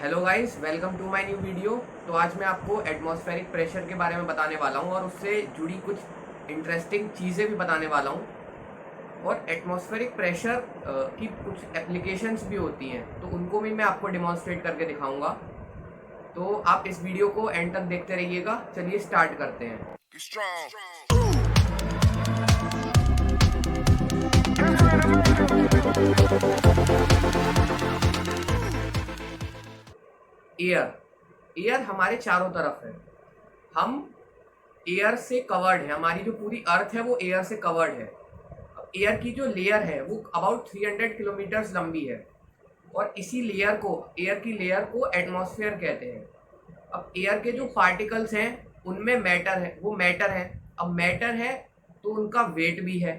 Hello guys, welcome to my new video. तो आज मैं आपको एटमॉस्फेरिक प्रेशर के बारे में बताने वाला हूँ और उससे जुड़ी कुछ इंटरेस्टिंग चीज़ें भी बताने वाला हूँ। और एटमॉस्फेरिक प्रेशर की कुछ एप्लीकेशंस भी होती हैं, तो उनको भी मैं आपको डिमॉन्स्ट्रेट करके दिखाऊंगा। तो आप इस वीडियो को एंड तक देखते रहिएगा। चलिए स्टार्ट करते हैं। एयर एयर हमारे चारों तरफ है। हम एयर से कवर्ड है, हमारी जो पूरी अर्थ है वो एयर से कवर्ड है। अब एयर की जो लेयर है वो अबाउट 300 किलोमीटर्स लंबी है और इसी लेयर को, एयर की लेयर को एटमॉस्फेयर कहते हैं। अब एयर के जो पार्टिकल्स हैं उनमें मैटर है, वो मैटर है। अब मैटर है तो उनका वेट भी है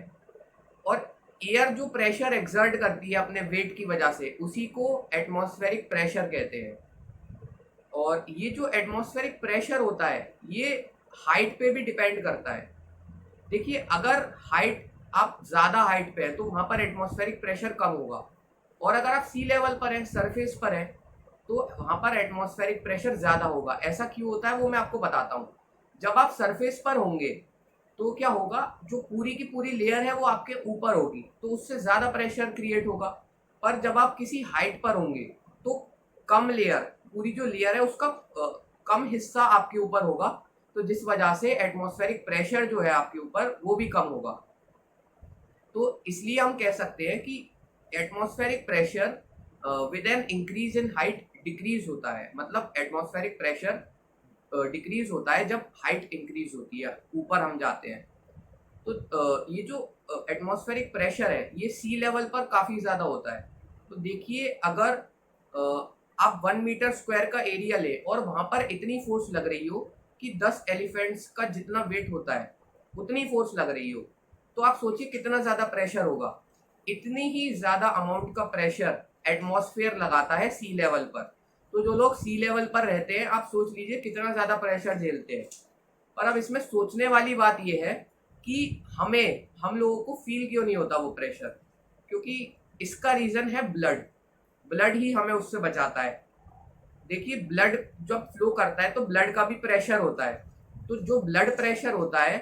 और एयर जो प्रेशर एक्सर्ट करती है अपने वेट की वजह से, उसी को एटमॉस्फेरिक प्रेशर कहते हैं। और ये जो एटमॉस्फेरिक प्रेशर होता है ये हाइट पे भी डिपेंड करता है। देखिए, अगर हाइट, आप ज़्यादा हाइट पे है तो वहाँ पर एटमॉस्फेरिक प्रेशर कम होगा, और अगर आप सी लेवल पर हैं, सरफेस पर हैं, तो वहाँ पर एटमॉस्फेरिक प्रेशर ज़्यादा होगा। ऐसा क्यों होता है वो मैं आपको बताता हूँ। जब आप सरफेस पर होंगे तो क्या होगा, जो पूरी की पूरी लेयर है वो आपके ऊपर होगी, तो उससे ज़्यादा प्रेशर क्रिएट होगा। पर जब आप किसी हाइट पर होंगे तो कम लेयर, पूरी जो लेयर है उसका कम हिस्सा आपके ऊपर होगा, तो जिस वजह से एटमॉस्फेरिक प्रेशर जो है आपके ऊपर वो भी कम होगा। तो इसलिए हम कह सकते हैं कि atmospheric pressure with an increase in height decrease होता है। मतलब एटमॉस्फेरिक प्रेशर डिक्रीज होता है जब हाइट इंक्रीज होती है, ऊपर हम जाते हैं। तो ये जो एटमॉस्फेरिक प्रेशर है ये सी लेवल पर काफ़ी ज़्यादा होता है। तो देखिए, अगर आप 1 मीटर स्क्वायर का एरिया ले और वहाँ पर इतनी फोर्स लग रही हो कि 10 एलिफेंट्स का जितना वेट होता है उतनी फोर्स लग रही हो, तो आप सोचिए कितना ज़्यादा प्रेशर होगा। इतनी ही ज़्यादा अमाउंट का प्रेशर एटमॉस्फेयर लगाता है सी लेवल पर। तो जो लोग सी लेवल पर रहते हैं, आप सोच लीजिए कितना ज़्यादा प्रेशर झेलते हैं। और अब इसमें सोचने वाली बात यह है कि हम लोगों को फील क्यों नहीं होता वो प्रेशर, क्योंकि इसका रीज़न है ब्लड। ब्लड ही हमें उससे बचाता है। देखिए, ब्लड जब फ्लो करता है तो ब्लड का भी प्रेशर होता है। तो जो ब्लड प्रेशर होता है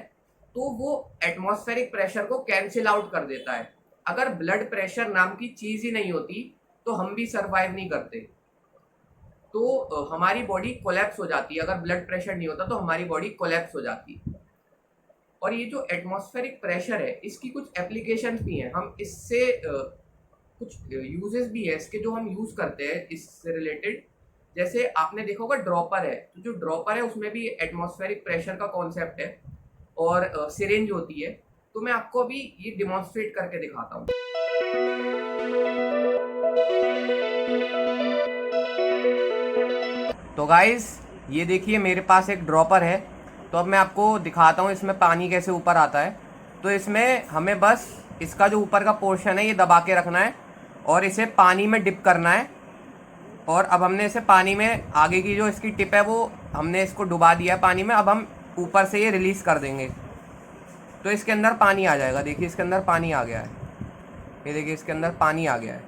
तो वो एटमॉस्फेरिक प्रेशर को कैंसिल आउट कर देता है। अगर ब्लड प्रेशर नाम की चीज़ ही नहीं होती तो हम भी सरवाइव नहीं करते। तो हमारी बॉडी कोलैप्स हो जाती है। अगर ब्लड प्रेशर नहीं होता तो हमारी बॉडी कोलैप्स हो जाती। और ये जो एटमॉस्फेरिक प्रेशर है इसकी कुछ एप्लीकेशंस भी हैं। हम इससे कुछ यूजेस भी है इसके जो हम यूज़ करते हैं इससे रिलेटेड। जैसे आपने देखा होगा ड्रॉपर है, तो जो ड्रॉपर है उसमें भी एटमॉस्फेरिक प्रेशर का कॉन्सेप्ट है और सिरिंज होती है। तो मैं आपको अभी ये डिमॉन्स्ट्रेट करके दिखाता हूँ। तो गाइस, ये देखिए मेरे पास एक ड्रॉपर है। तो अब मैं आपको दिखाता हूँ इसमें पानी कैसे ऊपर आता है। तो इसमें हमें बस इसका जो ऊपर का पोर्शन है ये दबा के रखना है और इसे पानी में डिप करना है। और अब हमने इसे पानी में, आगे की जो इसकी टिप है वो हमने इसको डुबा दिया है पानी में। अब हम ऊपर से ये रिलीज़ कर देंगे तो इसके अंदर पानी आ जाएगा। देखिए, इसके अंदर पानी आ गया है। ये देखिए, इसके अंदर पानी आ गया है।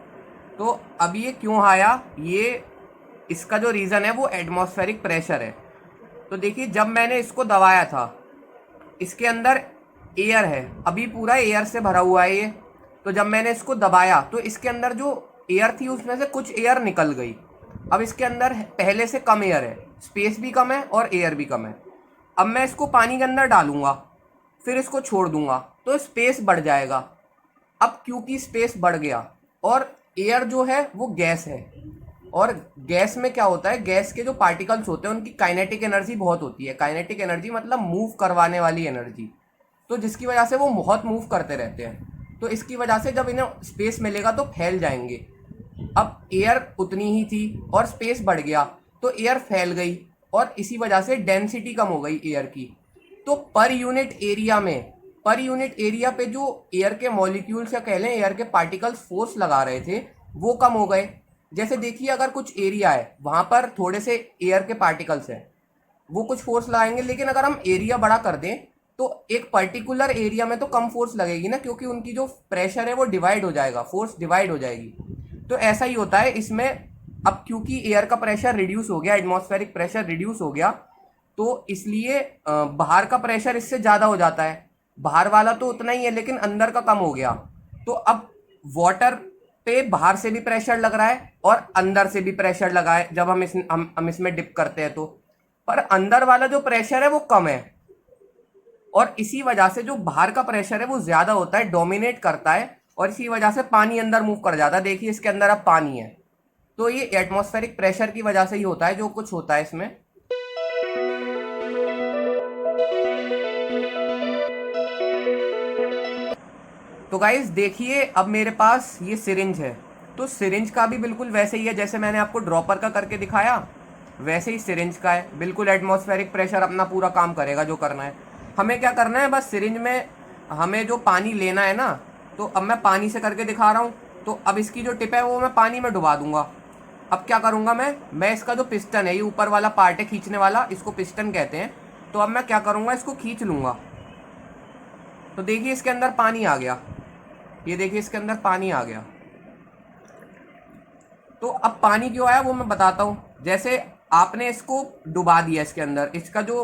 तो अब ये क्यों आया, ये इसका जो रीज़न है वो एटमॉस्फेरिक प्रेशर है। तो देखिए, जब मैंने इसको दबाया था, इसके अंदर एयर है, अभी पूरा एयर से भरा हुआ है ये। तो जब मैंने इसको दबाया तो इसके अंदर जो एयर थी उसमें से कुछ एयर निकल गई। अब इसके अंदर पहले से कम एयर है, स्पेस भी कम है और एयर भी कम है। अब मैं इसको पानी के अंदर डालूंगा, फिर इसको छोड़ दूंगा तो स्पेस बढ़ जाएगा। अब क्योंकि स्पेस बढ़ गया और एयर जो है वो गैस है, और गैस में क्या होता है, गैस के जो पार्टिकल्स होते हैं उनकी काइनेटिक एनर्जी बहुत होती है। काइनेटिक एनर्जी मतलब मूव करवाने वाली एनर्जी। तो जिसकी वजह से वो बहुत मूव करते रहते हैं। तो इसकी वजह से जब इन्हें स्पेस मिलेगा तो फैल जाएंगे। अब एयर उतनी ही थी और स्पेस बढ़ गया तो एयर फैल गई और इसी वजह से डेंसिटी कम हो गई एयर की। तो पर यूनिट एरिया पे जो एयर के मॉलिक्यूल्स या कह लें एयर के पार्टिकल्स फोर्स लगा रहे थे वो कम हो गए। जैसे देखिए, अगर कुछ एरिया है वहाँ पर थोड़े से एयर के पार्टिकल्स हैं, वो कुछ फोर्स लगाएंगे, लेकिन अगर हम एरिया बड़ा कर दें तो एक पर्टिकुलर एरिया में तो कम फोर्स लगेगी ना, क्योंकि उनकी जो प्रेशर है वो डिवाइड हो जाएगा, फोर्स डिवाइड हो जाएगी। तो ऐसा ही होता है इसमें, अब क्योंकि एयर का प्रेशर रिड्यूस हो गया, एटमॉस्फेरिक प्रेशर रिड्यूस हो गया, तो इसलिए बाहर का प्रेशर इससे ज़्यादा हो जाता है। बाहर वाला तो उतना ही है लेकिन अंदर का कम हो गया। तो अब वाटर पे बाहर से भी प्रेशर लग रहा है और अंदर से भी प्रेशर लगा है जब हम इसमें डिप करते हैं तो, पर अंदर वाला जो प्रेशर है वो कम है, और इसी वजह से जो बाहर का प्रेशर है वो ज़्यादा होता है, डोमिनेट करता है, और इसी वजह से पानी अंदर मूव कर जाता है। देखिए इसके अंदर अब पानी है, तो ये एटमॉस्फेरिक प्रेशर की वजह से ही होता है जो कुछ होता है इसमें। तो गाइस देखिए अब मेरे पास ये सिरिंज है, तो सिरिंज का भी बिल्कुल वैसे ही है जैसे मैंने आपको ड्रॉपर का करके दिखाया, वैसे ही सिरिंज का है। बिल्कुल एटमॉस्फेरिक प्रेशर अपना पूरा काम करेगा जो करना है। हमें क्या करना है, बस सिरिंज में हमें जो पानी लेना है ना, तो अब मैं पानी से करके दिखा रहा हूँ। तो अब इसकी जो टिप है वो मैं पानी में डुबा दूंगा। अब क्या करूँगा मैं इसका जो पिस्टन है, ये ऊपर वाला पार्ट है खींचने वाला, इसको पिस्टन कहते हैं। तो अब मैं क्या करूँगा, इसको खींच लूँगा। तो देखिए इसके अंदर पानी आ गया, ये देखिए इसके अंदर पानी आ गया। तो अब पानी क्यों आया वो मैं बताता हूँ। जैसे आपने इसको डुबा दिया इसके अंदर, इसका जो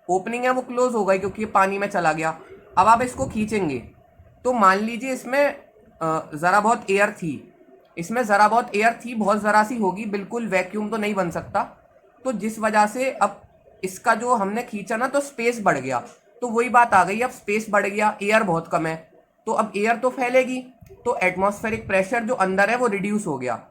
ओपनिंग है वो क्लोज हो गई क्योंकि ये पानी में चला गया। अब आप इसको खींचेंगे तो मान लीजिए इसमें ज़रा बहुत एयर थी, इसमें ज़रा बहुत एयर थी, बहुत ज़रा सी होगी, बिल्कुल वैक्यूम तो नहीं बन सकता। तो जिस वजह से अब इसका जो हमने खींचा ना तो स्पेस बढ़ गया, तो वही बात आ गई, अब स्पेस बढ़ गया, एयर बहुत कम है, तो अब एयर तो फैलेगी, तो एटमॉस्फेरिक प्रेशर जो अंदर है वो रिड्यूस हो गया।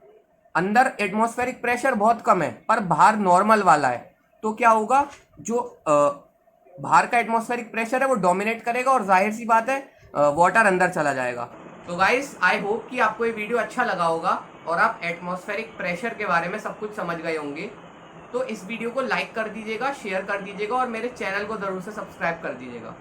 अंदर एटमॉस्फेरिक प्रेशर बहुत कम है पर बाहर नॉर्मल वाला है, तो क्या होगा, जो बाहर का एटमॉस्फेरिक प्रेशर है वो डोमिनेट करेगा और जाहिर सी बात है वाटर अंदर चला जाएगा। तो गाइस आई होप कि आपको ये वीडियो अच्छा लगा होगा और आप एटमॉस्फेरिक प्रेशर के बारे में सब कुछ समझ गए होंगे। तो इस वीडियो को लाइक कर दीजिएगा, शेयर कर दीजिएगा और मेरे चैनल को ज़रूर से सब्सक्राइब कर दीजिएगा।